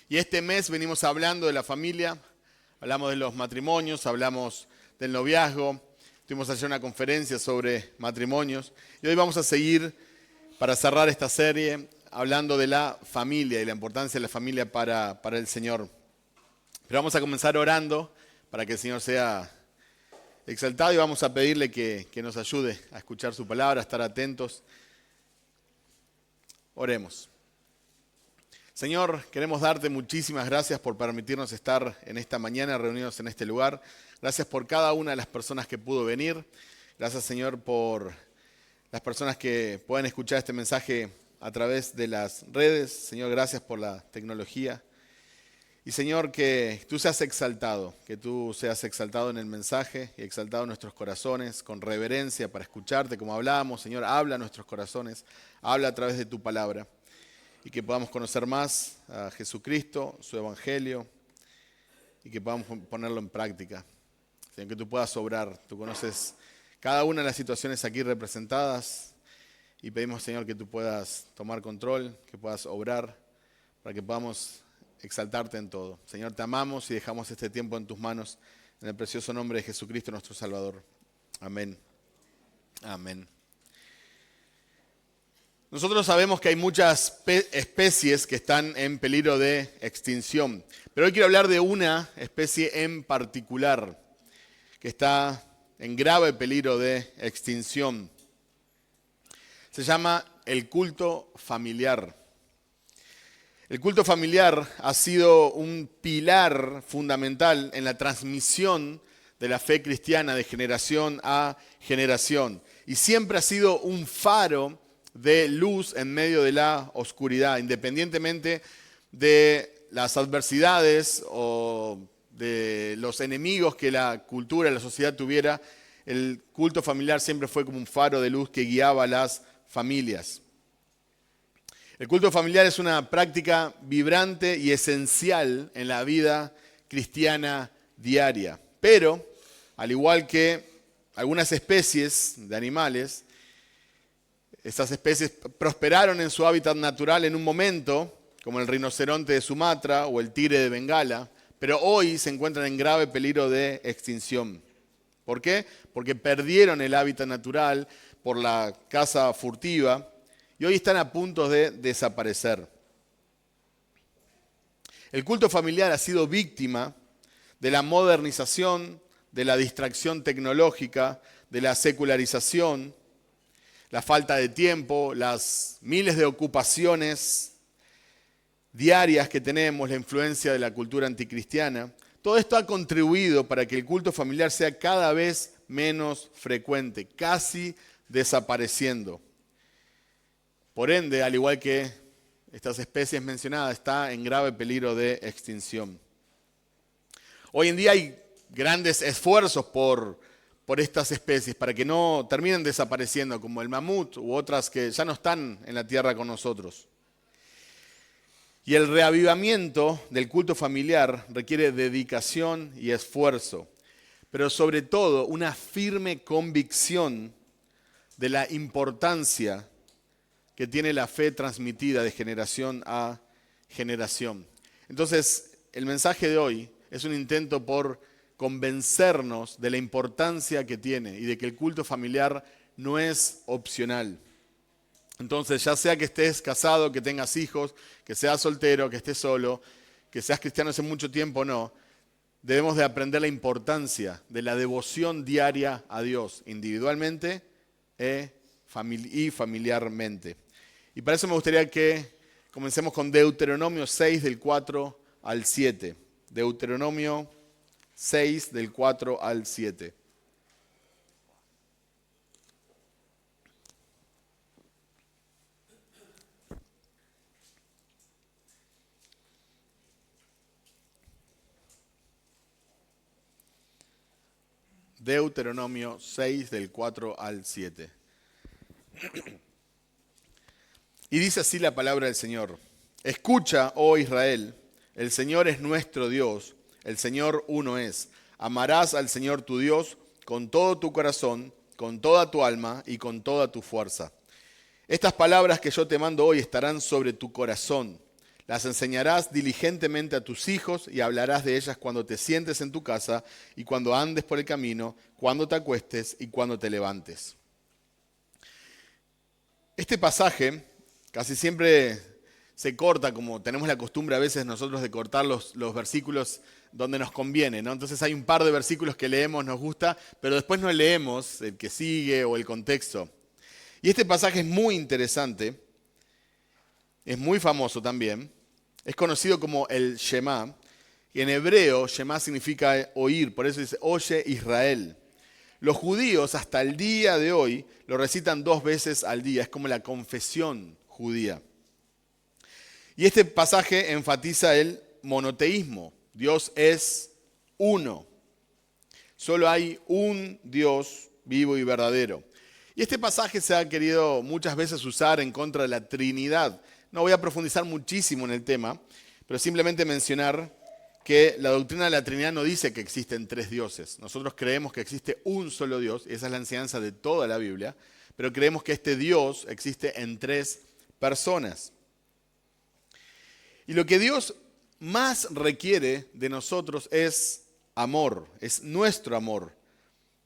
Y este mes venimos hablando de la familia, hablamos de los matrimonios, hablamos del noviazgo, tuvimos ayer una conferencia sobre matrimonios y hoy vamos a seguir para cerrar esta serie hablando de la familia y la importancia de la familia para el Señor. Pero vamos a comenzar orando para que el Señor sea exaltado y vamos a pedirle que nos ayude a escuchar su palabra, a estar atentos. Oremos. Señor, queremos darte muchísimas gracias por permitirnos estar en esta mañana reunidos en este lugar. Gracias por cada una de las personas que pudo venir. Gracias, Señor, por las personas que pueden escuchar este mensaje a través de las redes. Señor, gracias por la tecnología. Y, Señor, que tú seas exaltado en el mensaje y exaltado en nuestros corazones, con reverencia para escucharte como hablábamos. Señor, habla a nuestros corazones, habla a través de tu palabra. Y que podamos conocer más a Jesucristo, su evangelio, y que podamos ponerlo en práctica. Señor, que tú puedas obrar. Tú conoces cada una de las situaciones aquí representadas y pedimos, Señor, que tú puedas tomar control, que puedas obrar para que podamos exaltarte en todo. Señor, te amamos y dejamos este tiempo en tus manos, en el precioso nombre de Jesucristo, nuestro Salvador. Amén. Amén. Nosotros sabemos que hay muchas especies que están en peligro de extinción, pero hoy quiero hablar de una especie en particular que está en grave peligro de extinción. Se llama el culto familiar. El culto familiar ha sido un pilar fundamental en la transmisión de la fe cristiana de generación a generación y siempre ha sido un faro de luz en medio de la oscuridad, independientemente de las adversidades o de los enemigos que la cultura, la sociedad tuviera. El culto familiar siempre fue como un faro de luz que guiaba a las familias. El culto familiar es una práctica vibrante y esencial en la vida cristiana diaria, pero al igual que algunas especies de animales, estas especies prosperaron en su hábitat natural en un momento, como el rinoceronte de Sumatra o el tigre de Bengala, pero hoy se encuentran en grave peligro de extinción. ¿Por qué? Porque perdieron el hábitat natural por la caza furtiva y hoy están a punto de desaparecer. El culto familiar ha sido víctima de la modernización, de la distracción tecnológica, de la secularización, la falta de tiempo, las miles de ocupaciones diarias que tenemos, la influencia de la cultura anticristiana. Todo esto ha contribuido para que el culto familiar sea cada vez menos frecuente, casi desapareciendo. Por ende, al igual que estas especies mencionadas, está en grave peligro de extinción. Hoy en día hay grandes esfuerzos por estas especies, para que no terminen desapareciendo, como el mamut u otras que ya no están en la tierra con nosotros. Y el reavivamiento del culto familiar requiere dedicación y esfuerzo, pero sobre todo una firme convicción de la importancia que tiene la fe transmitida de generación a generación. Entonces, el mensaje de hoy es un intento por convencernos de la importancia que tiene y de que el culto familiar no es opcional. Entonces, ya sea que estés casado, que tengas hijos, que seas soltero, que estés solo, que seas cristiano hace mucho tiempo o no, debemos de aprender la importancia de la devoción diaria a Dios, individualmente y familiarmente. Y para eso me gustaría que comencemos con Deuteronomio 6, del 4 al 7. Deuteronomio 6, del 4 al 7. Deuteronomio 6, del 4 al 7. Y dice así la palabra del Señor. Escucha, oh Israel, el Señor es nuestro Dios. El Señor uno es. Amarás al Señor tu Dios con todo tu corazón, con toda tu alma y con toda tu fuerza. Estas palabras que yo te mando hoy estarán sobre tu corazón. Las enseñarás diligentemente a tus hijos y hablarás de ellas cuando te sientes en tu casa y cuando andes por el camino, cuando te acuestes y cuando te levantes. Este pasaje casi siempre se corta, como tenemos la costumbre a veces nosotros de cortar los versículos donde nos conviene, ¿no? Entonces hay un par de versículos que leemos, nos gusta, pero después no leemos el que sigue o el contexto. Y este pasaje es muy interesante, es muy famoso también, es conocido como el Shema, y en hebreo Shema significa oír, por eso dice, oye Israel. Los judíos hasta el día de hoy lo recitan 2 veces al día, es como la confesión judía. Y este pasaje enfatiza el monoteísmo, Dios es uno, solo hay un Dios vivo y verdadero. Y este pasaje se ha querido muchas veces usar en contra de la Trinidad. No voy a profundizar muchísimo en el tema, pero simplemente mencionar que la doctrina de la Trinidad no dice que existen 3 dioses. Nosotros creemos que existe un solo Dios, y esa es la enseñanza de toda la Biblia, pero creemos que este Dios existe en 3 personas. Y lo que Dios más requiere de nosotros es amor, es nuestro amor,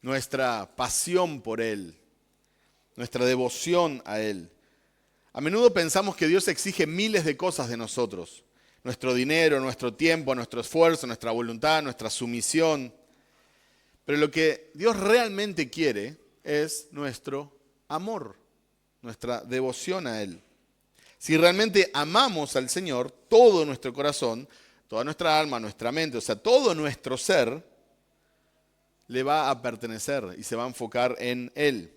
nuestra pasión por Él, nuestra devoción a Él. A menudo pensamos que Dios exige miles de cosas de nosotros. Nuestro dinero, nuestro tiempo, nuestro esfuerzo, nuestra voluntad, nuestra sumisión. Pero lo que Dios realmente quiere es nuestro amor, nuestra devoción a Él. Si realmente amamos al Señor, todo nuestro corazón, toda nuestra alma, nuestra mente, o sea, todo nuestro ser, le va a pertenecer y se va a enfocar en Él.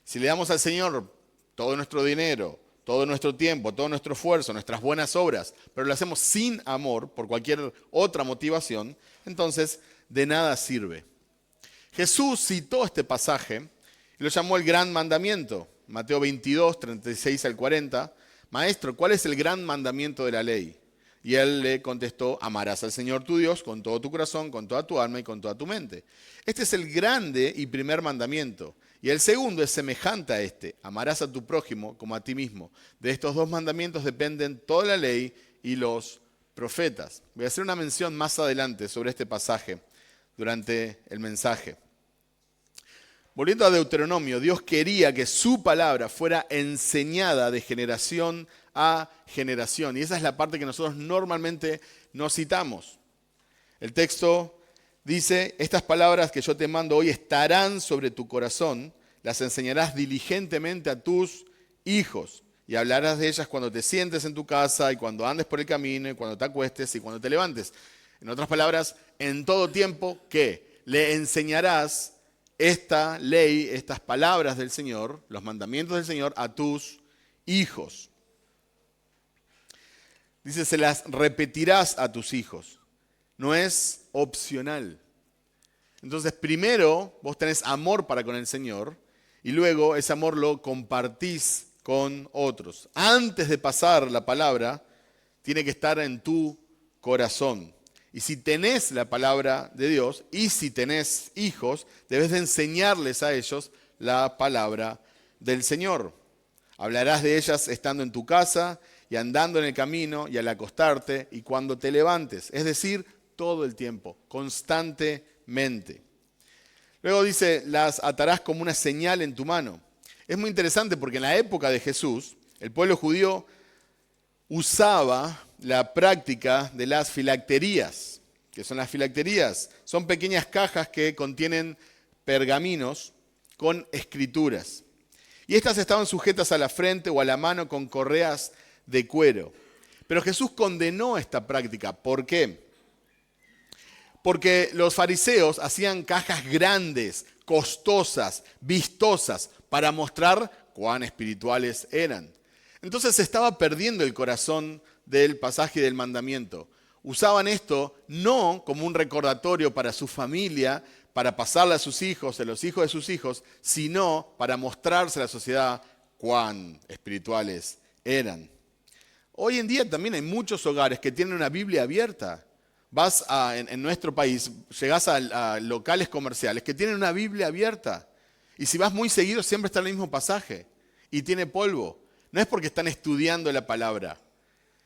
Si le damos al Señor todo nuestro dinero, todo nuestro tiempo, todo nuestro esfuerzo, nuestras buenas obras, pero lo hacemos sin amor, por cualquier otra motivación, entonces de nada sirve. Jesús citó este pasaje y lo llamó el gran mandamiento. Mateo 22, 36 al 40. Maestro, ¿cuál es el gran mandamiento de la ley? Y él le contestó, amarás al Señor tu Dios con todo tu corazón, con toda tu alma y con toda tu mente. Este es el grande y primer mandamiento. Y el segundo es semejante a este, amarás a tu prójimo como a ti mismo. De estos 2 mandamientos dependen toda la ley y los profetas. Voy a hacer una mención más adelante sobre este pasaje durante el mensaje. Volviendo a Deuteronomio, Dios quería que su palabra fuera enseñada de generación a generación. Y esa es la parte que nosotros normalmente no citamos. El texto dice, estas palabras que yo te mando hoy estarán sobre tu corazón, las enseñarás diligentemente a tus hijos y hablarás de ellas cuando te sientes en tu casa y cuando andes por el camino y cuando te acuestes y cuando te levantes. En otras palabras, en todo tiempo, ¿qué? Le enseñarás esta ley, estas palabras del Señor, los mandamientos del Señor a tus hijos. Dice, se las repetirás a tus hijos. No es opcional. Entonces, primero vos tenés amor para con el Señor y luego ese amor lo compartís con otros. Antes de pasar la palabra, tiene que estar en tu corazón. Y si tenés la palabra de Dios y si tenés hijos, debes de enseñarles a ellos la palabra del Señor. Hablarás de ellas estando en tu casa y andando en el camino y al acostarte y cuando te levantes. Es decir, todo el tiempo, constantemente. Luego dice, las atarás como una señal en tu mano. Es muy interesante porque en la época de Jesús, el pueblo judío usaba la práctica de las filacterías. ¿Qué son las filacterías? Son pequeñas cajas que contienen pergaminos con escrituras. Y estas estaban sujetas a la frente o a la mano con correas de cuero. Pero Jesús condenó esta práctica. ¿Por qué? Porque los fariseos hacían cajas grandes, costosas, vistosas, para mostrar cuán espirituales eran. Entonces se estaba perdiendo el corazón del pasaje del mandamiento. Usaban esto no como un recordatorio para su familia, para pasarle a sus hijos, a los hijos de sus hijos, sino para mostrarse a la sociedad cuán espirituales eran. Hoy en día también hay muchos hogares que tienen una Biblia abierta. Vas en nuestro país, llegás a locales comerciales que tienen una Biblia abierta. Y si vas muy seguido, siempre está el mismo pasaje. Y tiene polvo. No es porque están estudiando la palabra.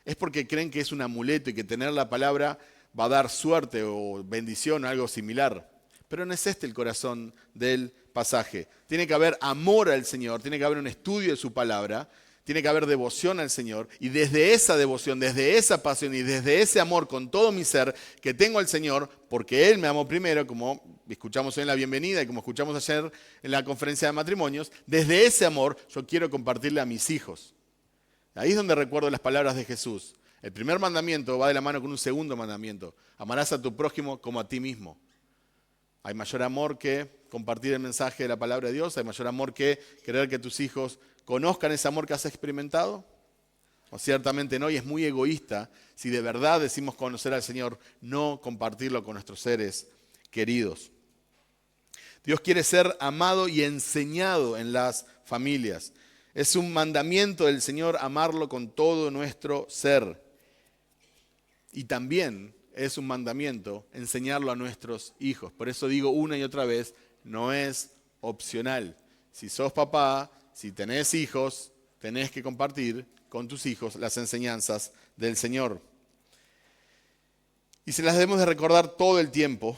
es porque creen que es un amuleto y que tener la palabra va a dar suerte o bendición o algo similar. Pero no es este el corazón del pasaje. Tiene que haber amor al Señor, tiene que haber un estudio de su palabra, tiene que haber devoción al Señor. Y desde esa devoción, desde esa pasión y desde ese amor con todo mi ser que tengo al Señor, porque Él me amó primero, como escuchamos hoy en la bienvenida y como escuchamos ayer en la conferencia de matrimonios, desde ese amor yo quiero compartirle a mis hijos. Ahí es donde recuerdo las palabras de Jesús. El primer mandamiento va de la mano con un segundo mandamiento. Amarás a tu prójimo como a ti mismo. Hay mayor amor que compartir el mensaje de la palabra de Dios. Hay mayor amor que querer que tus hijos conozcan ese amor que has experimentado. O ciertamente no, y es muy egoísta si de verdad decimos conocer al Señor, no compartirlo con nuestros seres queridos. Dios quiere ser amado y enseñado en las familias. Es un mandamiento del Señor amarlo con todo nuestro ser. Y también es un mandamiento enseñarlo a nuestros hijos. Por eso digo una y otra vez, no es opcional. Si sos papá, si tenés hijos, tenés que compartir con tus hijos las enseñanzas del Señor. Y se las debemos de recordar todo el tiempo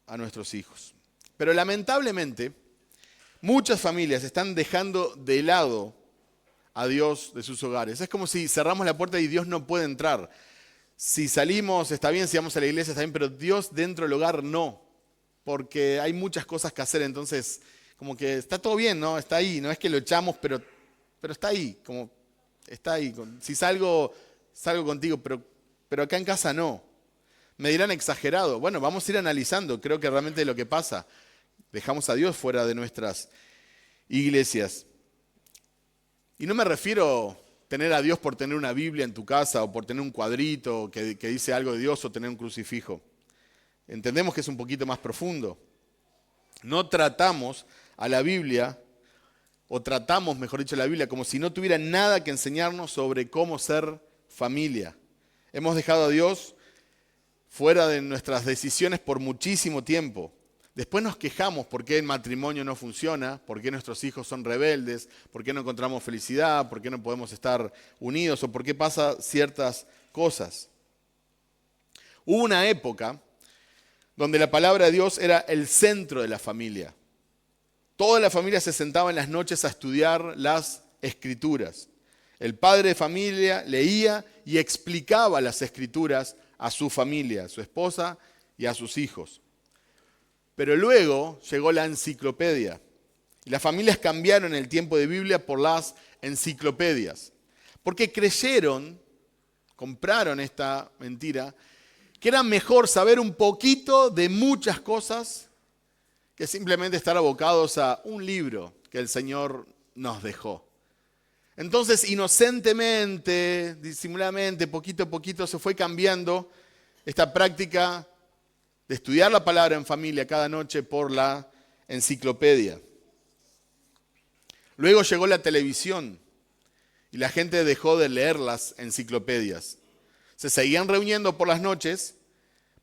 a nuestros hijos. Pero lamentablemente, muchas familias están dejando de lado a Dios de sus hogares. Es como si cerramos la puerta y Dios no puede entrar. Si salimos, está bien, si vamos a la iglesia, está bien, pero Dios dentro del hogar no, porque hay muchas cosas que hacer, entonces como que está todo bien, ¿no? Está ahí, no es que lo echamos, pero está ahí, como está ahí. Si salgo contigo, pero acá en casa no. Me dirán exagerado. Bueno, vamos a ir analizando, creo que realmente es lo que pasa. Dejamos a Dios fuera de nuestras iglesias. Y no me refiero tener a Dios por tener una Biblia en tu casa o por tener un cuadrito que dice algo de Dios o tener un crucifijo. Entendemos que es un poquito más profundo. No tratamos a la Biblia, o tratamos, mejor dicho, la Biblia como si no tuviera nada que enseñarnos sobre cómo ser familia. Hemos dejado a Dios fuera de nuestras decisiones por muchísimo tiempo. Después nos quejamos por qué el matrimonio no funciona, por qué nuestros hijos son rebeldes, por qué no encontramos felicidad, por qué no podemos estar unidos o por qué pasa ciertas cosas. Hubo una época donde la palabra de Dios era el centro de la familia. Toda la familia se sentaba en las noches a estudiar las Escrituras. El padre de familia leía y explicaba las Escrituras a su familia, a su esposa y a sus hijos. Pero luego llegó la enciclopedia. Y las familias cambiaron el tiempo de Biblia por las enciclopedias. Porque compraron esta mentira, que era mejor saber un poquito de muchas cosas que simplemente estar abocados a un libro que el Señor nos dejó. Entonces, inocentemente, disimuladamente, poquito a poquito se fue cambiando esta práctica de estudiar la palabra en familia cada noche por la enciclopedia. Luego llegó la televisión y la gente dejó de leer las enciclopedias. Se seguían reuniendo por las noches,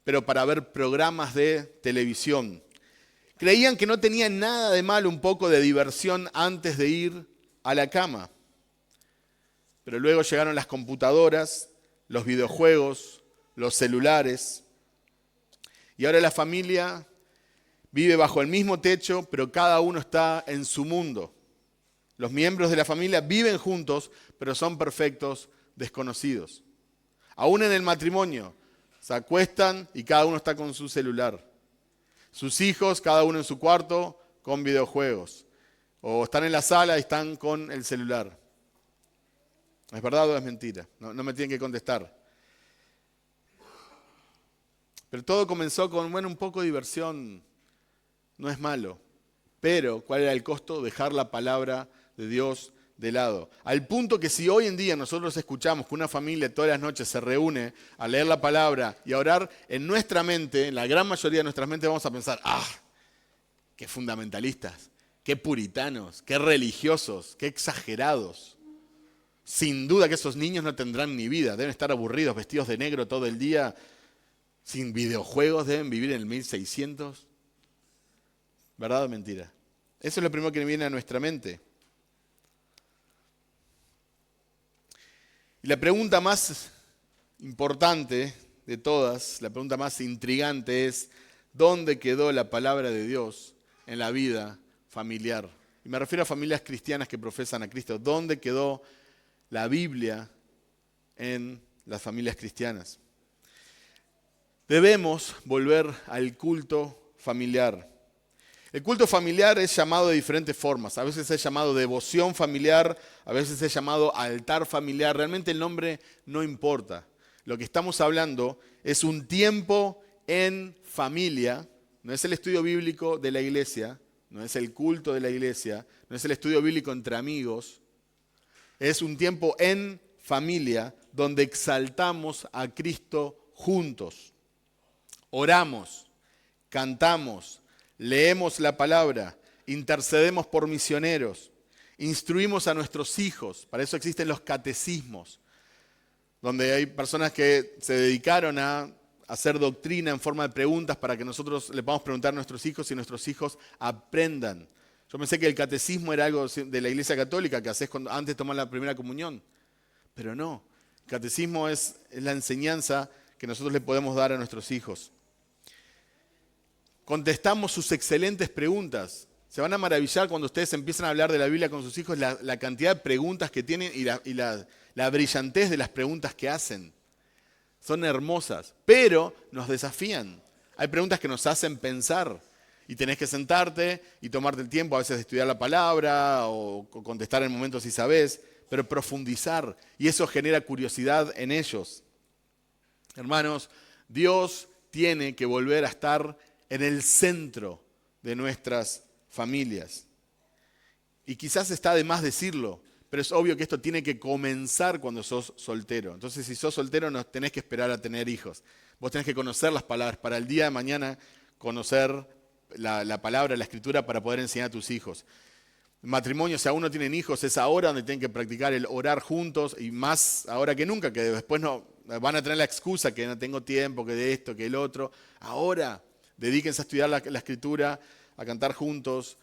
pero para ver programas de televisión. Creían que no tenía nada de malo un poco de diversión antes de ir a la cama. Pero luego llegaron las computadoras, los videojuegos, los celulares. Y ahora la familia vive bajo el mismo techo, pero cada uno está en su mundo. Los miembros de la familia viven juntos, pero son perfectos desconocidos. Aún en el matrimonio, se acuestan y cada uno está con su celular. Sus hijos, cada uno en su cuarto, con videojuegos. O están en la sala y están con el celular. ¿Es verdad o es mentira? No me tienen que contestar. Pero todo comenzó con, un poco de diversión, no es malo. Pero, ¿cuál era el costo? Dejar la palabra de Dios de lado. Al punto que si hoy en día nosotros escuchamos que una familia todas las noches se reúne a leer la palabra y a orar, en nuestra mente, en la gran mayoría de nuestras mentes vamos a pensar, qué fundamentalistas, qué puritanos, qué religiosos, qué exagerados. Sin duda que esos niños no tendrán ni vida, deben estar aburridos, vestidos de negro todo el día, sin videojuegos, deben vivir en el 1600. ¿Verdad o mentira? Eso es lo primero que viene a nuestra mente. Y la pregunta más importante de todas, la pregunta más intrigante es, ¿dónde quedó la palabra de Dios en la vida familiar? Y me refiero a familias cristianas que profesan a Cristo. ¿Dónde quedó la Biblia en las familias cristianas? Debemos volver al culto familiar. El culto familiar es llamado de diferentes formas. A veces es llamado devoción familiar, a veces es llamado altar familiar. Realmente el nombre no importa. Lo que estamos hablando es un tiempo en familia. No es el estudio bíblico de la iglesia, no es el culto de la iglesia, no es el estudio bíblico entre amigos. Es un tiempo en familia donde exaltamos a Cristo juntos. Oramos, cantamos, leemos la palabra, intercedemos por misioneros, instruimos a nuestros hijos. Para eso existen los catecismos, donde hay personas que se dedicaron a hacer doctrina en forma de preguntas para que nosotros le podamos preguntar a nuestros hijos y nuestros hijos aprendan. Yo pensé que el catecismo era algo de la Iglesia Católica que haces antes de tomar la primera comunión, pero no. El catecismo es la enseñanza que nosotros le podemos dar a nuestros hijos. Contestamos sus excelentes preguntas. Se van a maravillar cuando ustedes empiezan a hablar de la Biblia con sus hijos, la cantidad de preguntas que tienen y la brillantez de las preguntas que hacen. Son hermosas, pero nos desafían. Hay preguntas que nos hacen pensar y tenés que sentarte y tomarte el tiempo a veces de estudiar la palabra o contestar en momentos si sabés, pero profundizar, y eso genera curiosidad en ellos. Hermanos, Dios tiene que volver a estar en el centro de nuestras familias. Y quizás está de más decirlo, pero es obvio que esto tiene que comenzar cuando sos soltero. Entonces, si sos soltero, no tenés que esperar a tener hijos. Vos tenés que conocer las palabras para el día de mañana, conocer la palabra, la escritura, para poder enseñar a tus hijos. Matrimonio, si aún no tienen hijos, es ahora donde tienen que practicar el orar juntos, y más ahora que nunca, que después no van a tener la excusa que no tengo tiempo, que de esto, que el otro. Ahora, dedíquense a estudiar la escritura, a cantar juntos,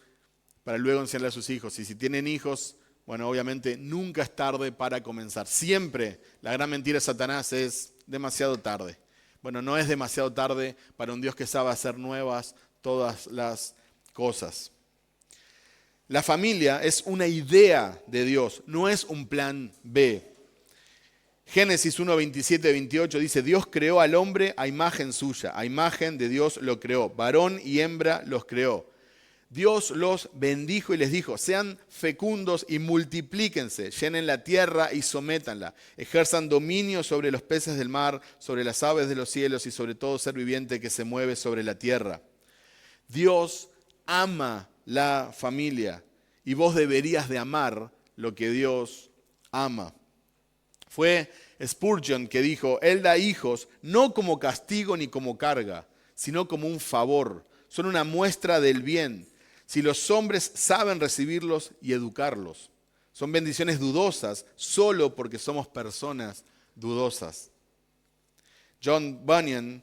para luego enseñarle a sus hijos. Y si tienen hijos, bueno, obviamente nunca es tarde para comenzar. Siempre la gran mentira de Satanás es demasiado tarde. Bueno, no es demasiado tarde para un Dios que sabe hacer nuevas todas las cosas. La familia es una idea de Dios, no es un plan B. Génesis 1, 27, 28 dice, Dios creó al hombre a imagen suya, a imagen de Dios lo creó, varón y hembra los creó. Dios los bendijo y les dijo, sean fecundos y multiplíquense, llenen la tierra y sométanla, ejerzan dominio sobre los peces del mar, sobre las aves de los cielos y sobre todo ser viviente que se mueve sobre la tierra. Dios ama la familia y vos deberías de amar lo que Dios ama. Fue Spurgeon que dijo, Él da hijos no como castigo ni como carga, sino como un favor. Son una muestra del bien. Si los hombres saben recibirlos y educarlos. Son bendiciones dudosas solo porque somos personas dudosas. John Bunyan,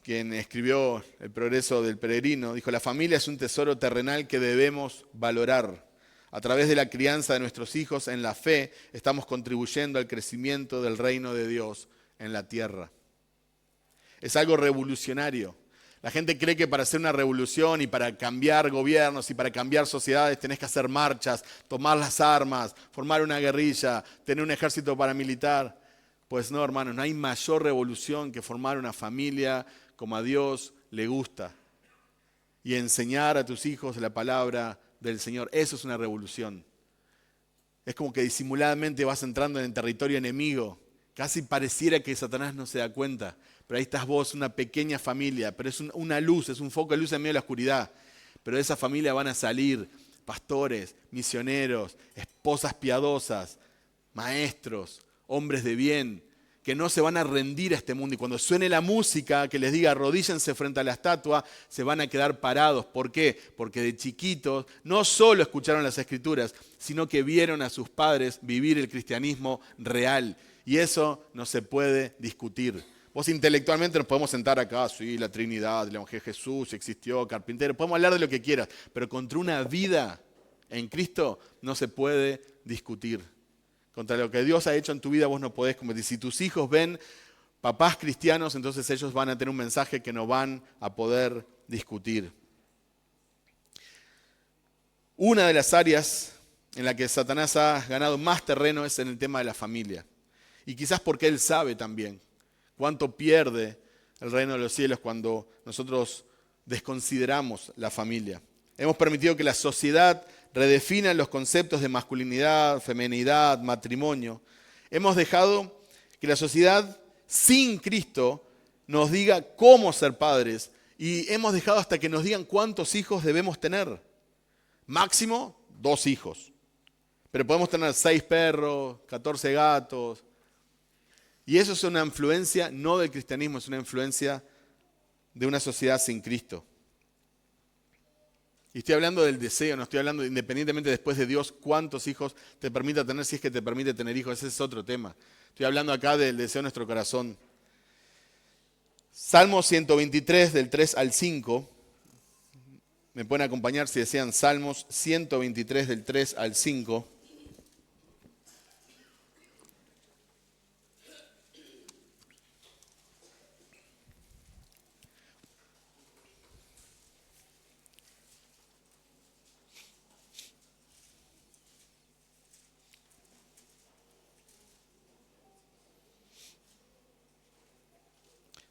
quien escribió El progreso del peregrino, dijo, la familia es un tesoro terrenal que debemos valorar. A través de la crianza de nuestros hijos en la fe, estamos contribuyendo al crecimiento del reino de Dios en la tierra. Es algo revolucionario. La gente cree que para hacer una revolución y para cambiar gobiernos y para cambiar sociedades tenés que hacer marchas, tomar las armas, formar una guerrilla, tener un ejército paramilitar. Pues no, hermanos, no hay mayor revolución que formar una familia como a Dios le gusta y enseñar a tus hijos la palabra del Señor. Eso es una revolución. Es como que disimuladamente vas entrando en el territorio enemigo. Casi pareciera que Satanás no se da cuenta. Pero ahí estás vos, una pequeña familia. Pero es una luz, es un foco de luz en medio de la oscuridad. Pero de esa familia van a salir pastores, misioneros, esposas piadosas, maestros, hombres de bien, que no se van a rendir a este mundo. Y cuando suene la música que les diga arrodíllense frente a la estatua, se van a quedar parados. ¿Por qué? Porque de chiquitos no solo escucharon las Escrituras, sino que vieron a sus padres vivir el cristianismo real. Y eso no se puede discutir. Vos intelectualmente nos podemos sentar acá, sí, la Trinidad, el Evangelio de Jesús, existió, carpintero, podemos hablar de lo que quieras, pero contra una vida en Cristo no se puede discutir. Contra lo que Dios ha hecho en tu vida vos no podés competir. Si tus hijos ven papás cristianos, entonces ellos van a tener un mensaje que no van a poder discutir. Una de las áreas en la que Satanás ha ganado más terreno es en el tema de la familia. Y quizás porque él sabe también cuánto pierde el reino de los cielos cuando nosotros desconsideramos la familia. Hemos permitido que la sociedad redefina los conceptos de masculinidad, feminidad, matrimonio. Hemos dejado que la sociedad sin Cristo nos diga cómo ser padres y hemos dejado hasta que nos digan cuántos hijos debemos tener. Máximo 2 hijos. Pero podemos tener 6 perros, 14 gatos. Y eso es una influencia no del cristianismo, es una influencia de una sociedad sin Cristo. Y estoy hablando del deseo, no estoy hablando independientemente después de Dios cuántos hijos te permita tener, si es que te permite tener hijos, ese es otro tema. Estoy hablando acá del deseo de nuestro corazón. Salmo 123 del 3 al 5. Me pueden acompañar si desean, Salmos 123 del 3 al 5.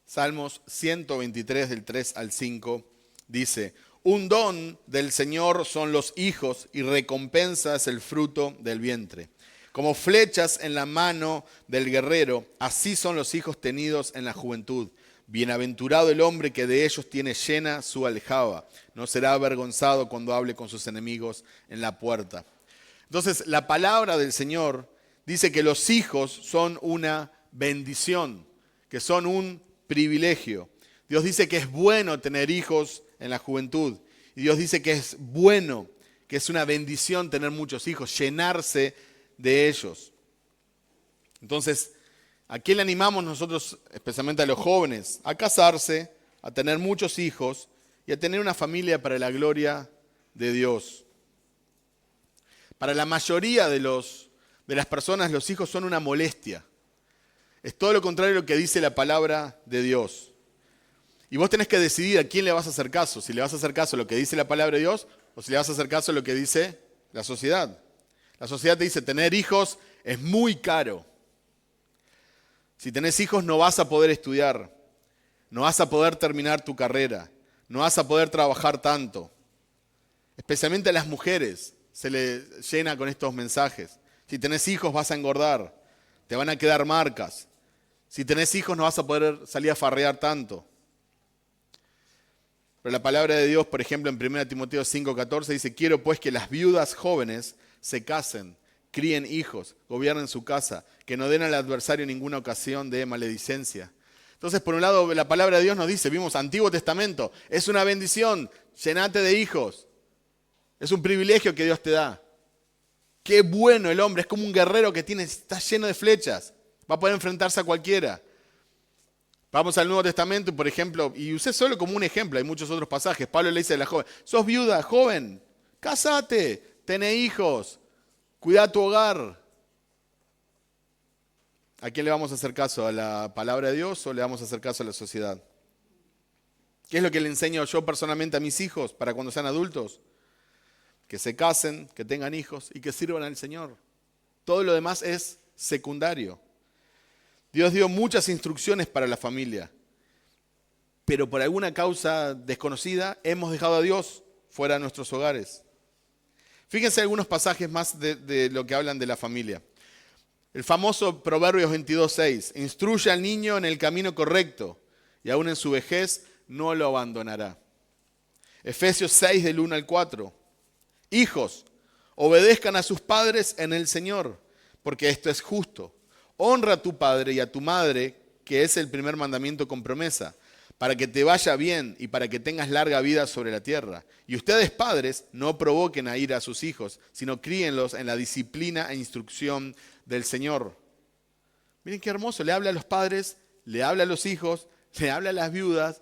Salmos 123 del 3 al 5 dice: un don del Señor son los hijos y recompensa es el fruto del vientre. Como flechas en la mano del guerrero, así son los hijos tenidos en la juventud. Bienaventurado el hombre que de ellos tiene llena su aljaba. No será avergonzado cuando hable con sus enemigos en la puerta. Entonces, la palabra del Señor dice que los hijos son una bendición, que son un privilegio. Dios dice que es bueno tener hijos en la juventud. Y Dios dice que es bueno, que es una bendición tener muchos hijos, llenarse de ellos. Entonces, ¿a quién le animamos nosotros, especialmente a los jóvenes? A casarse, a tener muchos hijos y a tener una familia para la gloria de Dios. Para la mayoría de las personas, los hijos son una molestia. Es todo lo contrario a lo que dice la palabra de Dios. Y vos tenés que decidir a quién le vas a hacer caso. Si le vas a hacer caso a lo que dice la palabra de Dios o si le vas a hacer caso a lo que dice la sociedad. La sociedad te dice, tener hijos es muy caro. Si tenés hijos no vas a poder estudiar. No vas a poder terminar tu carrera. No vas a poder trabajar tanto. Especialmente a las mujeres se les llena con estos mensajes. Si tenés hijos vas a engordar. Te van a quedar marcas. Si tenés hijos no vas a poder salir a farrear tanto. Pero la palabra de Dios, por ejemplo, en 1 Timoteo 5:14 dice: quiero pues que las viudas jóvenes se casen, críen hijos, gobiernen su casa, que no den al adversario ninguna ocasión de maledicencia. Entonces, por un lado, la palabra de Dios nos dice, vimos Antiguo Testamento, es una bendición, llenate de hijos. Es un privilegio que Dios te da. Qué bueno el hombre, es como un guerrero que está lleno de flechas, va a poder enfrentarse a cualquiera. Vamos al Nuevo Testamento, por ejemplo, y usé solo como un ejemplo, hay muchos otros pasajes. Pablo le dice a la joven, sos viuda, joven, casate, tené hijos, cuida tu hogar. ¿A quién le vamos a hacer caso? ¿A la palabra de Dios o le vamos a hacer caso a la sociedad? ¿Qué es lo que le enseño yo personalmente a mis hijos para cuando sean adultos? Que se casen, que tengan hijos y que sirvan al Señor. Todo lo demás es secundario. Dios dio muchas instrucciones para la familia, pero por alguna causa desconocida hemos dejado a Dios fuera de nuestros hogares. Fíjense algunos pasajes más de lo que hablan de la familia. El famoso Proverbios 22:6, instruye al niño en el camino correcto y aún en su vejez no lo abandonará. Efesios 6 del 1 al 4, hijos, obedezcan a sus padres en el Señor, porque esto es justo. Honra a tu padre y a tu madre, que es el primer mandamiento con promesa, para que te vaya bien y para que tengas larga vida sobre la tierra. Y ustedes, padres, no provoquen a ira a sus hijos, sino críenlos en la disciplina e instrucción del Señor. Miren qué hermoso, le habla a los padres, le habla a los hijos, le habla a las viudas.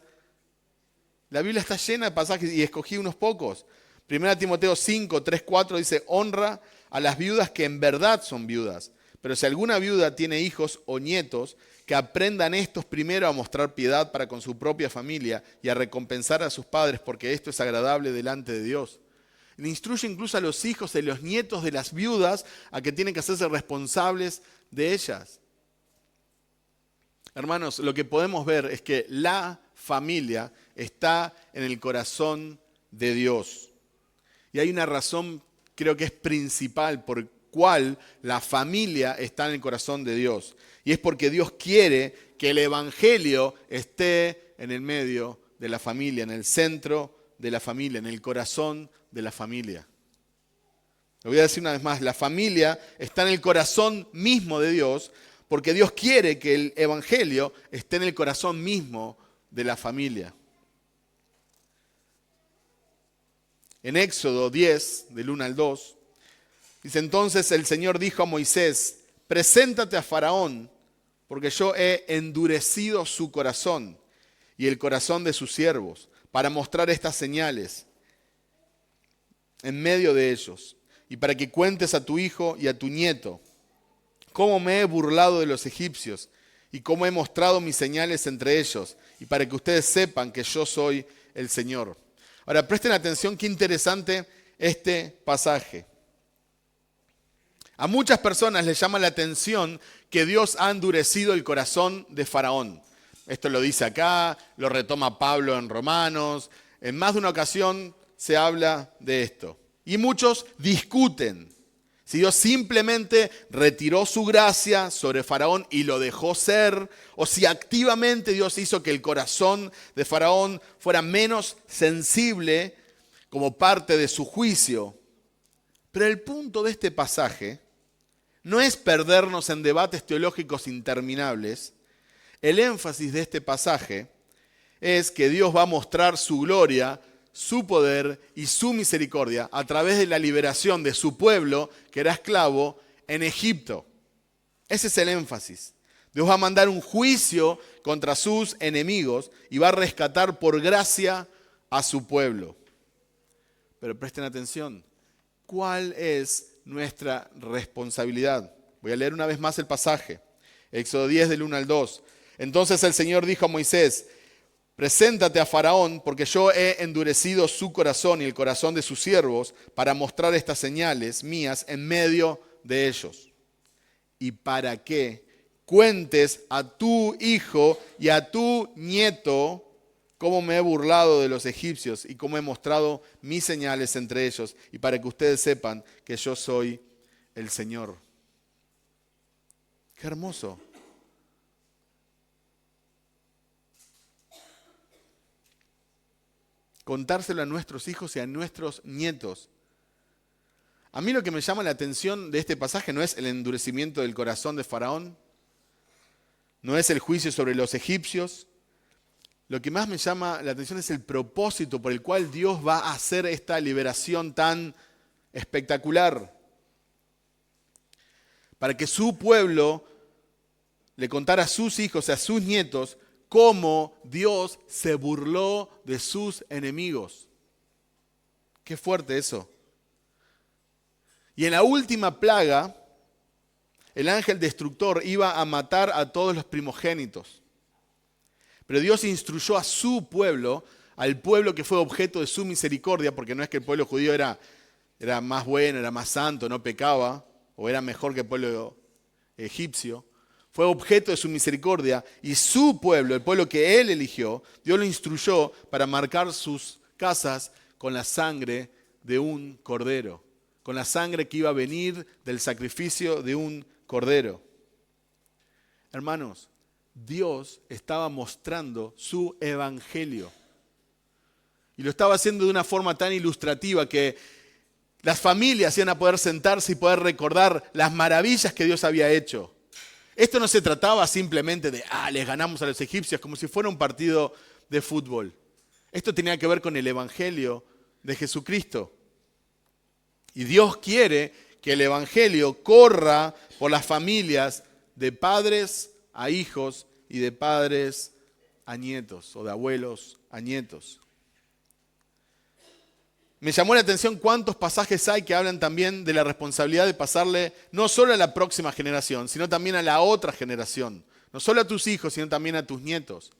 La Biblia está llena de pasajes y escogí unos pocos. 1 Timoteo 5, 3, 4 dice, honra a las viudas que en verdad son viudas, Pero si alguna viuda tiene hijos o nietos, que aprendan estos primero a mostrar piedad para con su propia familia y a recompensar a sus padres, porque esto es agradable delante de Dios. Le instruye incluso a los hijos y los nietos de las viudas a que tienen que hacerse responsables de ellas. Hermanos, lo que podemos ver es que la familia está en el corazón de Dios. Y hay una razón, creo que es principal, por cual la familia está en el corazón de Dios. Y es porque Dios quiere que el evangelio esté en el medio de la familia, en el centro de la familia, en el corazón de la familia. Lo voy a decir una vez más, la familia está en el corazón mismo de Dios, porque Dios quiere que el evangelio esté en el corazón mismo de la familia. En Éxodo 10, del 1 al 2, dice: entonces el Señor dijo a Moisés: preséntate a Faraón, porque yo he endurecido su corazón y el corazón de sus siervos, para mostrar estas señales en medio de ellos, y para que cuentes a tu hijo y a tu nieto cómo me he burlado de los egipcios y cómo he mostrado mis señales entre ellos, y para que ustedes sepan que yo soy el Señor. Ahora, presten atención, qué interesante este pasaje. A muchas personas les llama la atención que Dios ha endurecido el corazón de Faraón. Esto lo dice acá, lo retoma Pablo en Romanos. En más de una ocasión se habla de esto. Y muchos discuten si Dios simplemente retiró su gracia sobre Faraón y lo dejó ser, o si activamente Dios hizo que el corazón de Faraón fuera menos sensible como parte de su juicio. Pero el punto de este pasaje no es perdernos en debates teológicos interminables. El énfasis de este pasaje es que Dios va a mostrar su gloria, su poder y su misericordia a través de la liberación de su pueblo, que era esclavo, en Egipto. Ese es el énfasis. Dios va a mandar un juicio contra sus enemigos y va a rescatar por gracia a su pueblo. Pero presten atención, ¿cuál es nuestra responsabilidad? Voy a leer una vez más el pasaje. Éxodo 10 del 1 al 2. Entonces el Señor dijo a Moisés: preséntate a Faraón, porque yo he endurecido su corazón y el corazón de sus siervos para mostrar estas señales mías en medio de ellos. Y para que cuentes a tu hijo y a tu nieto cómo me he burlado de los egipcios y cómo he mostrado mis señales entre ellos, y para que ustedes sepan que yo soy el Señor. ¡Qué hermoso! Contárselo a nuestros hijos y a nuestros nietos. A mí lo que me llama la atención de este pasaje no es el endurecimiento del corazón de Faraón, no es el juicio sobre los egipcios. Lo que más me llama la atención es el propósito por el cual Dios va a hacer esta liberación tan espectacular. Para que su pueblo le contara a sus hijos y a sus nietos cómo Dios se burló de sus enemigos. Qué fuerte eso. Y en la última plaga, el ángel destructor iba a matar a todos los primogénitos. Pero Dios instruyó a su pueblo, al pueblo que fue objeto de su misericordia, porque no es que el pueblo judío era más bueno, era más santo, no pecaba, o era mejor que el pueblo egipcio. Fue objeto de su misericordia, y su pueblo, el pueblo que él eligió, Dios lo instruyó para marcar sus casas con la sangre de un cordero, con la sangre que iba a venir del sacrificio de un cordero. Hermanos, Dios estaba mostrando su evangelio. Y lo estaba haciendo de una forma tan ilustrativa que las familias iban a poder sentarse y poder recordar las maravillas que Dios había hecho. Esto no se trataba simplemente de, les ganamos a los egipcios, como si fuera un partido de fútbol. Esto tenía que ver con el evangelio de Jesucristo. Y Dios quiere que el evangelio corra por las familias de padres a hijos y de padres a nietos, o de abuelos a nietos. Me llamó la atención cuántos pasajes hay que hablan también de la responsabilidad de pasarle no solo a la próxima generación, sino también a la otra generación. No solo a tus hijos, sino también a tus nietos.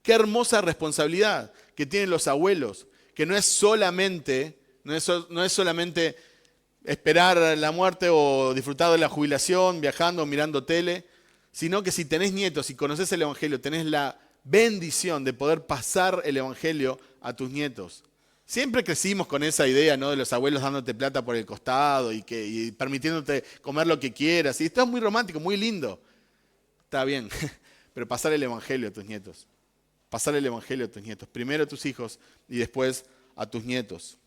Qué hermosa responsabilidad que tienen los abuelos, que no es solamente esperar la muerte o disfrutar de la jubilación, viajando, mirando tele, sino que si tenés nietos y conoces el Evangelio, tenés la bendición de poder pasar el Evangelio a tus nietos. Siempre crecimos con esa idea, ¿no?, de los abuelos dándote plata por el costado y permitiéndote comer lo que quieras. Y esto es muy romántico, muy lindo. Está bien, pero pasar el Evangelio a tus nietos. Pasar el Evangelio a tus nietos. Primero a tus hijos y después a tus nietos.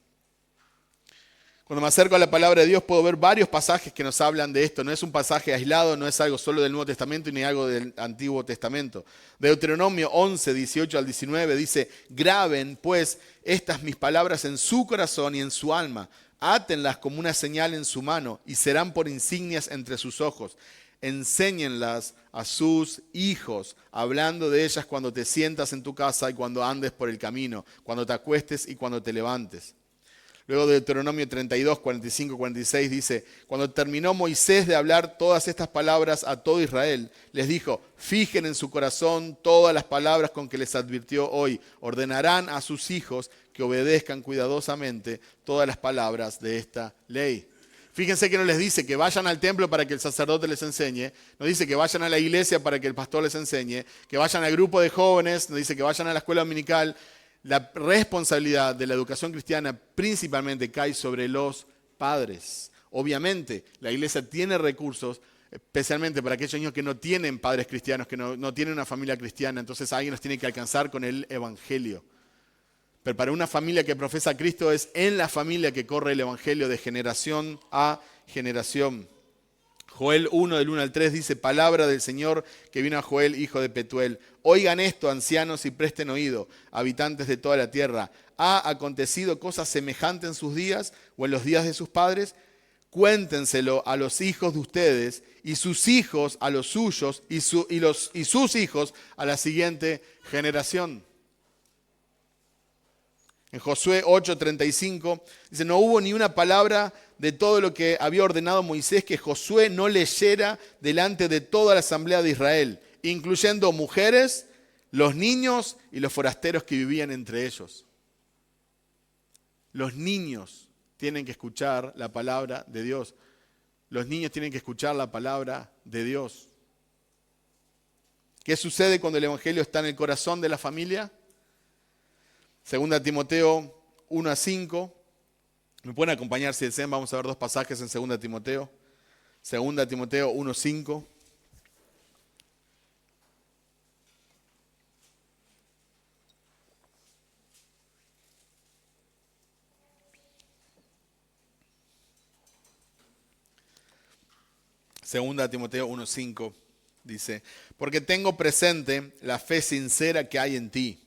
Cuando me acerco a la palabra de Dios puedo ver varios pasajes que nos hablan de esto. No es un pasaje aislado, no es algo solo del Nuevo Testamento ni algo del Antiguo Testamento. Deuteronomio 11, 18 al 19 dice: graben pues estas mis palabras en su corazón y en su alma. Átenlas como una señal en su mano y serán por insignias entre sus ojos. Enséñenlas a sus hijos, hablando de ellas cuando te sientas en tu casa y cuando andes por el camino, cuando te acuestes y cuando te levantes. Luego de Deuteronomio 32, 45, 46 dice: cuando terminó Moisés de hablar todas estas palabras a todo Israel, les dijo: fijen en su corazón todas las palabras con que les advirtió hoy. Ordenarán a sus hijos que obedezcan cuidadosamente todas las palabras de esta ley. Fíjense que no les dice que vayan al templo para que el sacerdote les enseñe, no dice que vayan a la iglesia para que el pastor les enseñe, que vayan al grupo de jóvenes, no dice que vayan a la escuela dominical. La responsabilidad de la educación cristiana principalmente cae sobre los padres. Obviamente, la iglesia tiene recursos, especialmente para aquellos niños que no tienen padres cristianos, que no tienen una familia cristiana. Entonces alguien los tiene que alcanzar con el evangelio. Pero para una familia que profesa a Cristo es en la familia que corre el evangelio de generación a generación. Joel 1, del 1 al 3 dice: palabra del Señor que vino a Joel, hijo de Petuel. Oigan esto, ancianos, y presten oído, habitantes de toda la tierra. ¿Ha acontecido cosa semejante en sus días o en los días de sus padres? Cuéntenselo a los hijos de ustedes y sus hijos a los suyos y sus hijos a la siguiente generación. En Josué 8:35 dice: no hubo ni una palabra de todo lo que había ordenado Moisés que Josué no leyera delante de toda la asamblea de Israel, incluyendo mujeres, los niños y los forasteros que vivían entre ellos. Los niños tienen que escuchar la palabra de Dios. Los niños tienen que escuchar la palabra de Dios. ¿Qué sucede cuando el evangelio está en el corazón de la familia? Segunda Timoteo 1-5. ¿Me pueden acompañar si desean? Vamos a ver dos pasajes en Segunda Timoteo. Segunda Timoteo 1:5. Segunda Timoteo 1:5 dice: porque tengo presente la fe sincera que hay en ti,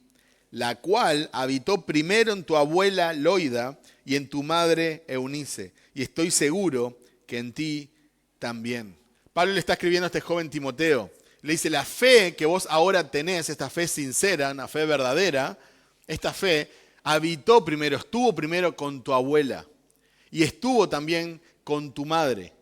la cual habitó primero en tu abuela Loida y en tu madre Eunice, y estoy seguro que en ti también. Pablo le está escribiendo a este joven Timoteo. Le dice: la fe que vos ahora tenés, esta fe sincera, una fe verdadera, esta fe habitó primero, estuvo primero con tu abuela y estuvo también con tu madre.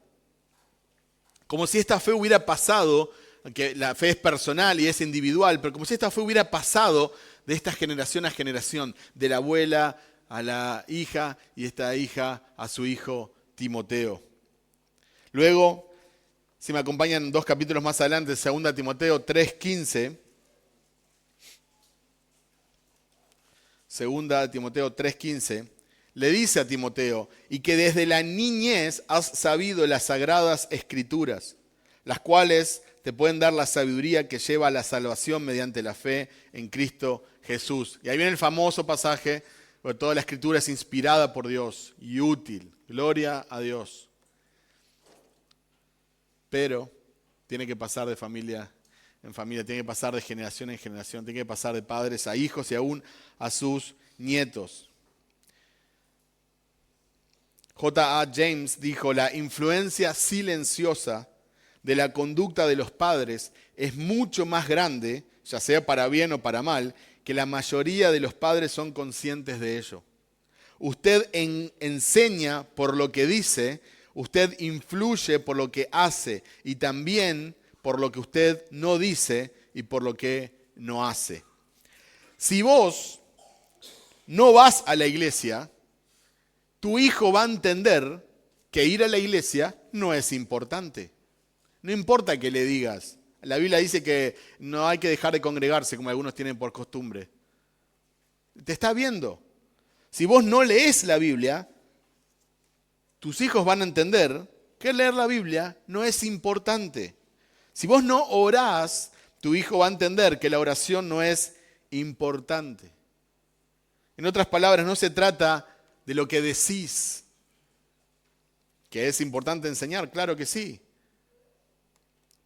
Como si esta fe hubiera pasado, que la fe es personal y es individual, pero como si esta fe hubiera pasado de esta generación a generación, de la abuela a la hija y esta hija a su hijo Timoteo. Luego, si me acompañan 2 capítulos más adelante, 2 Timoteo 3:15. 2 Timoteo 3:15. Le dice a Timoteo: y que desde la niñez has sabido las sagradas escrituras, las cuales te pueden dar la sabiduría que lleva a la salvación mediante la fe en Cristo Jesús. Y ahí viene el famoso pasaje, porque toda la escritura es inspirada por Dios y útil. Gloria a Dios. Pero tiene que pasar de familia en familia, tiene que pasar de generación en generación, tiene que pasar de padres a hijos y aún a sus nietos. J.A. James dijo: la influencia silenciosa de la conducta de los padres es mucho más grande, ya sea para bien o para mal, que la mayoría de los padres son conscientes de ello. Usted enseña por lo que dice, usted influye por lo que hace y también por lo que usted no dice y por lo que no hace. Si vos no vas a la iglesia, tu hijo va a entender que ir a la iglesia no es importante. No importa que le digas. La Biblia dice que no hay que dejar de congregarse como algunos tienen por costumbre. Te está viendo. Si vos no lees la Biblia, tus hijos van a entender que leer la Biblia no es importante. Si vos no orás, tu hijo va a entender que la oración no es importante. En otras palabras, no se trata de lo que decís, que es importante enseñar, claro que sí.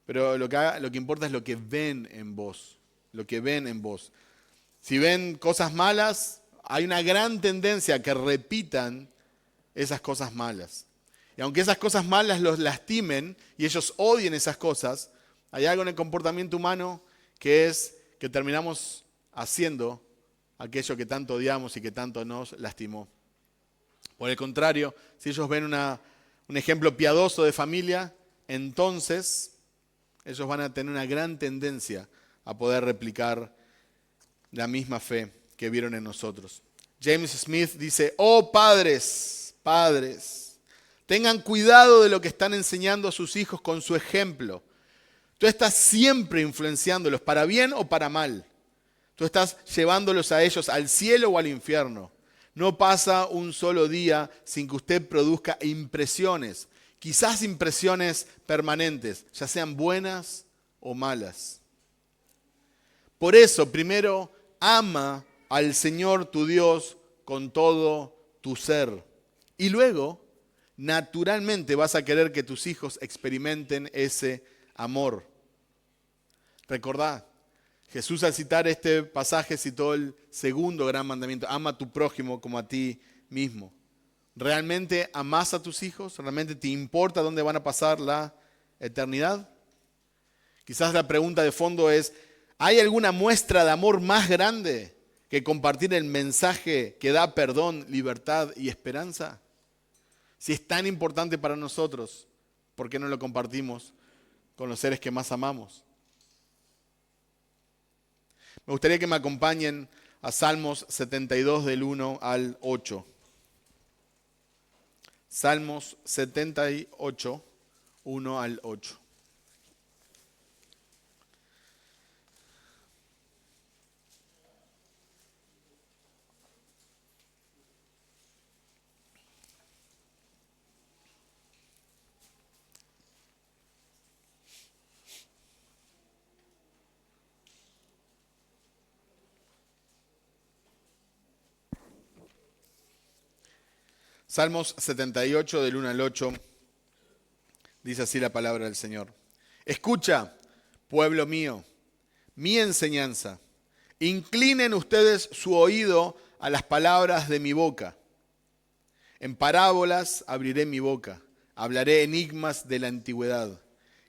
Pero lo que importa es lo que ven en vos, lo que ven en vos. Si ven cosas malas, hay una gran tendencia a que repitan esas cosas malas. Y aunque esas cosas malas los lastimen y ellos odien esas cosas, hay algo en el comportamiento humano que es que terminamos haciendo aquello que tanto odiamos y que tanto nos lastimó. Por el contrario, si ellos ven un ejemplo piadoso de familia, entonces ellos van a tener una gran tendencia a poder replicar la misma fe que vieron en nosotros. James Smith dice, oh padres, tengan cuidado de lo que están enseñando a sus hijos con su ejemplo. Tú estás siempre influenciándolos, para bien o para mal. Tú estás llevándolos a ellos al cielo o al infierno. No pasa un solo día sin que usted produzca impresiones, quizás impresiones permanentes, ya sean buenas o malas. Por eso, primero, ama al Señor tu Dios con todo tu ser. Y luego, naturalmente vas a querer que tus hijos experimenten ese amor. Recordá, Jesús al citar este pasaje citó el segundo gran mandamiento, ama a tu prójimo como a ti mismo. ¿Realmente amás a tus hijos? ¿Realmente te importa dónde van a pasar la eternidad? Quizás la pregunta de fondo es, ¿hay alguna muestra de amor más grande que compartir el mensaje que da perdón, libertad y esperanza? Si es tan importante para nosotros, ¿por qué no lo compartimos con los seres que más amamos? Me gustaría que me acompañen a Salmos 72 del 1 al 8. Salmos 78, 1 al 8. Salmos 78 del 1 al 8, dice así la palabra del Señor. Escucha, pueblo mío, mi enseñanza. Inclinen ustedes su oído a las palabras de mi boca. En parábolas abriré mi boca, hablaré enigmas de la antigüedad,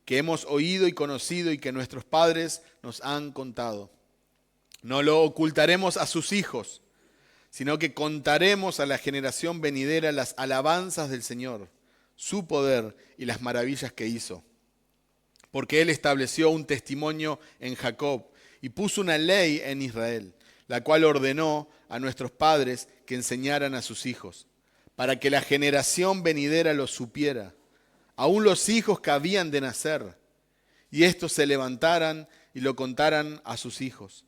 que hemos oído y conocido y que nuestros padres nos han contado. No lo ocultaremos a sus hijos, sino que contaremos a la generación venidera las alabanzas del Señor, su poder y las maravillas que hizo. Porque Él estableció un testimonio en Jacob y puso una ley en Israel, la cual ordenó a nuestros padres que enseñaran a sus hijos, para que la generación venidera lo supiera, aun los hijos que habían de nacer, y estos se levantaran y lo contaran a sus hijos,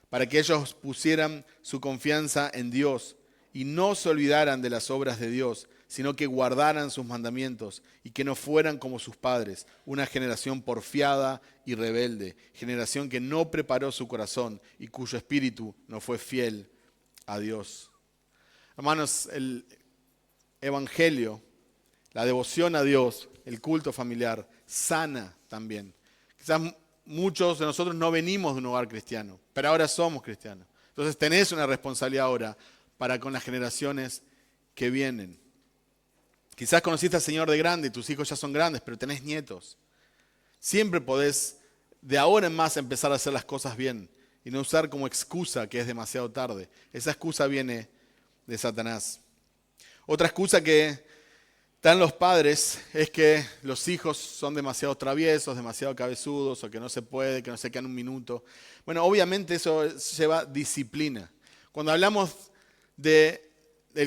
para que ellos pusieran su confianza en Dios y no se olvidaran de las obras de Dios, sino que guardaran sus mandamientos y que no fueran como sus padres, una generación porfiada y rebelde, generación que no preparó su corazón y cuyo espíritu no fue fiel a Dios. Hermanos, el evangelio, la devoción a Dios, el culto familiar, sana también. Quizás muchos de nosotros no venimos de un hogar cristiano, pero ahora somos cristianos. Entonces tenés una responsabilidad ahora para con las generaciones que vienen. Quizás conociste al Señor de grande y tus hijos ya son grandes, pero tenés nietos. Siempre podés de ahora en más empezar a hacer las cosas bien y no usar como excusa que es demasiado tarde. Esa excusa viene de Satanás. Otra excusa que dan los padres es que los hijos son demasiado traviesos, demasiado cabezudos, o que no se puede, que no se quedan un minuto. Bueno, obviamente eso lleva disciplina. Cuando hablamos del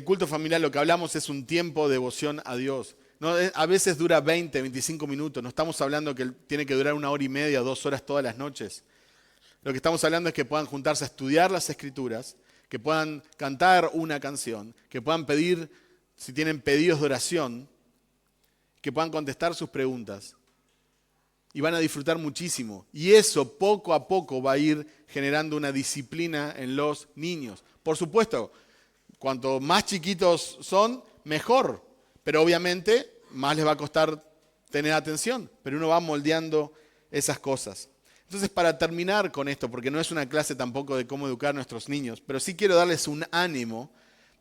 culto familiar, lo que hablamos es un tiempo de devoción a Dios. No, a veces dura 20, 25 minutos. No estamos hablando que tiene que durar 1 hora y media, 2 horas todas las noches. Lo que estamos hablando es que puedan juntarse a estudiar las Escrituras, que puedan cantar una canción, que puedan pedir, si tienen pedidos de oración, que puedan contestar sus preguntas. Y van a disfrutar muchísimo. Y eso poco a poco va a ir generando una disciplina en los niños. Por supuesto, cuanto más chiquitos son, mejor. Pero obviamente más les va a costar tener atención. Pero uno va moldeando esas cosas. Entonces, para terminar con esto, porque no es una clase tampoco de cómo educar a nuestros niños, pero sí quiero darles un ánimo,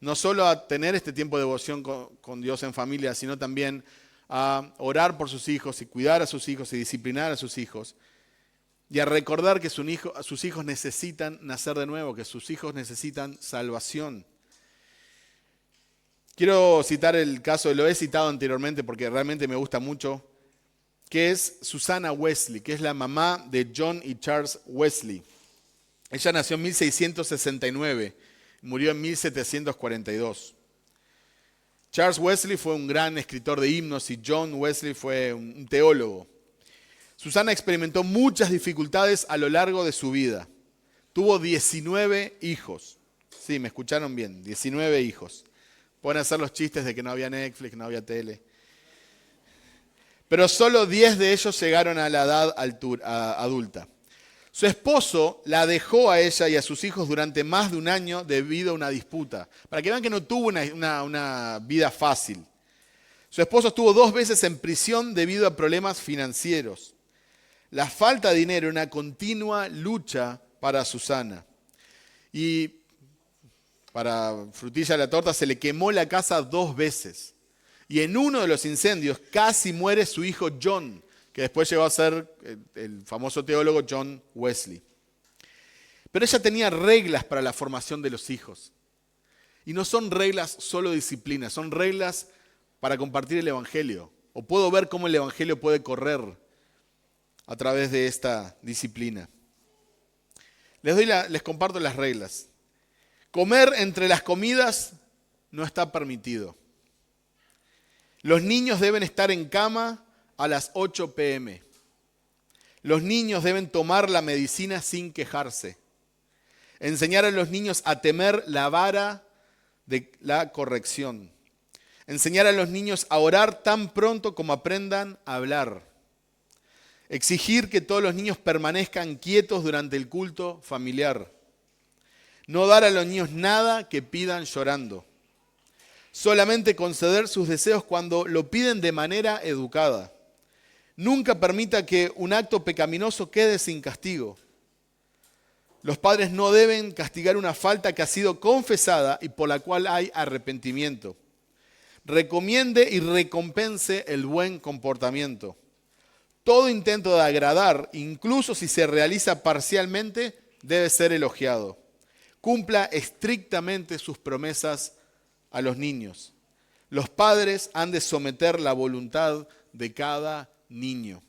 no solo a tener este tiempo de devoción con Dios en familia, sino también a orar por sus hijos y cuidar a sus hijos y disciplinar a sus hijos. Y a recordar que sus hijos necesitan nacer de nuevo, que sus hijos necesitan salvación. Quiero citar el caso, lo he citado anteriormente porque realmente me gusta mucho, que es Susanna Wesley, que es la mamá de John y Charles Wesley. Ella nació en 1669, murió en 1742. Charles Wesley fue un gran escritor de himnos y John Wesley fue un teólogo. Susana experimentó muchas dificultades a lo largo de su vida. Tuvo 19 hijos. Sí, me escucharon bien, 19 hijos. Pueden hacer los chistes de que no había Netflix, no había tele. Pero solo 10 de ellos llegaron a la edad adulta. Su esposo la dejó a ella y a sus hijos durante más de un año debido a una disputa. Para que vean que no tuvo una vida fácil. Su esposo estuvo 2 veces en prisión debido a problemas financieros. La falta de dinero era una continua lucha para Susana. Y para frutilla de la torta se le quemó la casa 2 veces. Y en uno de los incendios casi muere su hijo John, que después llegó a ser el famoso teólogo John Wesley. Pero ella tenía reglas para la formación de los hijos. Y no son reglas solo de disciplina, son reglas para compartir el Evangelio. O puedo ver cómo el Evangelio puede correr a través de esta disciplina. Les comparto las reglas. Comer entre las comidas no está permitido. Los niños deben estar en cama a las 8 p.m. Los niños deben tomar la medicina sin quejarse. Enseñar a los niños a temer la vara de la corrección. Enseñar a los niños a orar tan pronto como aprendan a hablar. Exigir que todos los niños permanezcan quietos durante el culto familiar. No dar a los niños nada que pidan llorando. Solamente conceder sus deseos cuando lo piden de manera educada. Nunca permita que un acto pecaminoso quede sin castigo. Los padres no deben castigar una falta que ha sido confesada y por la cual hay arrepentimiento. Recomiende y recompense el buen comportamiento. Todo intento de agradar, incluso si se realiza parcialmente, debe ser elogiado. Cumpla estrictamente sus promesas a los niños. Los padres han de someter la voluntad de cada niño.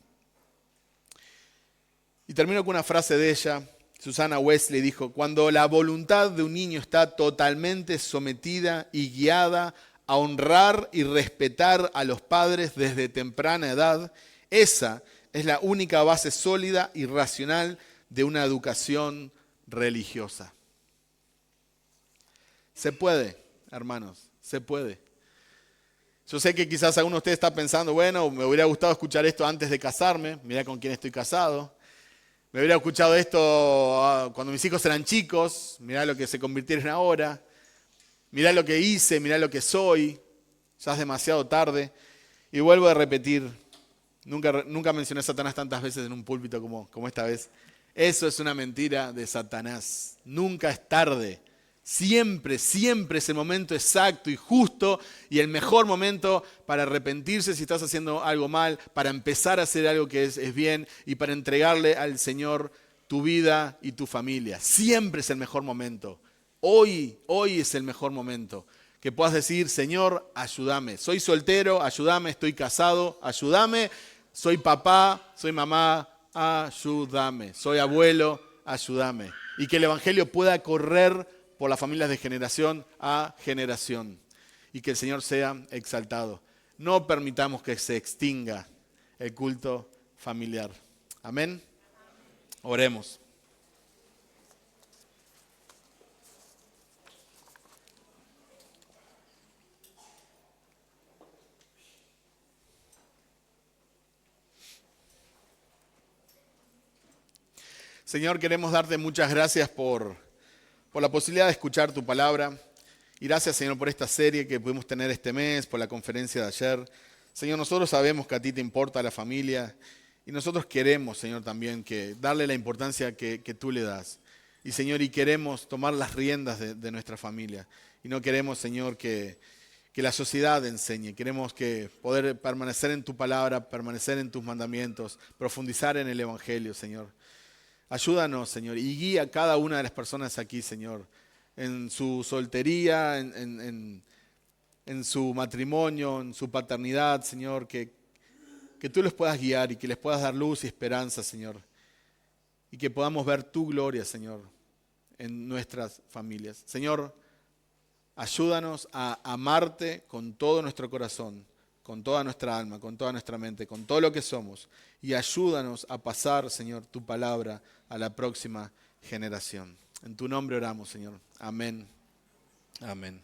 Y termino con una frase de ella. Susanna Wesley dijo: cuando la voluntad de un niño está totalmente sometida y guiada a honrar y respetar a los padres desde temprana edad, esa es la única base sólida y racional de una educación religiosa. Se puede, hermanos, se puede. Yo sé que quizás alguno de ustedes está pensando, bueno, me hubiera gustado escuchar esto antes de casarme, mirá con quién estoy casado. Me hubiera escuchado esto cuando mis hijos eran chicos, mirá lo que se convirtieron ahora. Mirá lo que hice, mirá lo que soy. Ya es demasiado tarde. Y vuelvo a repetir, nunca mencioné a Satanás tantas veces en un púlpito como esta vez. Eso es una mentira de Satanás. Nunca es tarde. Siempre, siempre es el momento exacto y justo y el mejor momento para arrepentirse si estás haciendo algo mal, para empezar a hacer algo que es bien y para entregarle al Señor tu vida y tu familia. Siempre es el mejor momento. Hoy es el mejor momento. Que puedas decir, Señor, ayúdame. Soy soltero, ayúdame. Estoy casado, ayúdame. Soy papá, soy mamá, ayúdame. Soy abuelo, ayúdame. Y que el Evangelio pueda correr por las familias de generación a generación. Y que el Señor sea exaltado. No permitamos que se extinga el culto familiar. Amén. Oremos. Señor, queremos darte muchas gracias por la posibilidad de escuchar tu palabra. Y gracias, Señor, por esta serie que pudimos tener este mes, por la conferencia de ayer. Señor, nosotros sabemos que a ti te importa la familia y nosotros queremos, Señor, también que darle la importancia que tú le das. Y, Señor, y queremos tomar las riendas de nuestra familia. Y no queremos, Señor, que la sociedad enseñe. Queremos que poder permanecer en tu palabra, permanecer en tus mandamientos, profundizar en el Evangelio, Señor. Ayúdanos, Señor, y guía a cada una de las personas aquí, Señor, en su soltería, en su matrimonio, en su paternidad, Señor, que tú les puedas guiar y que les puedas dar luz y esperanza, Señor, y que podamos ver tu gloria, Señor, en nuestras familias. Señor, ayúdanos a amarte con todo nuestro corazón, con toda nuestra alma, con toda nuestra mente, con todo lo que somos. Y ayúdanos a pasar, Señor, tu palabra a la próxima generación. En tu nombre oramos, Señor. Amén. Amén.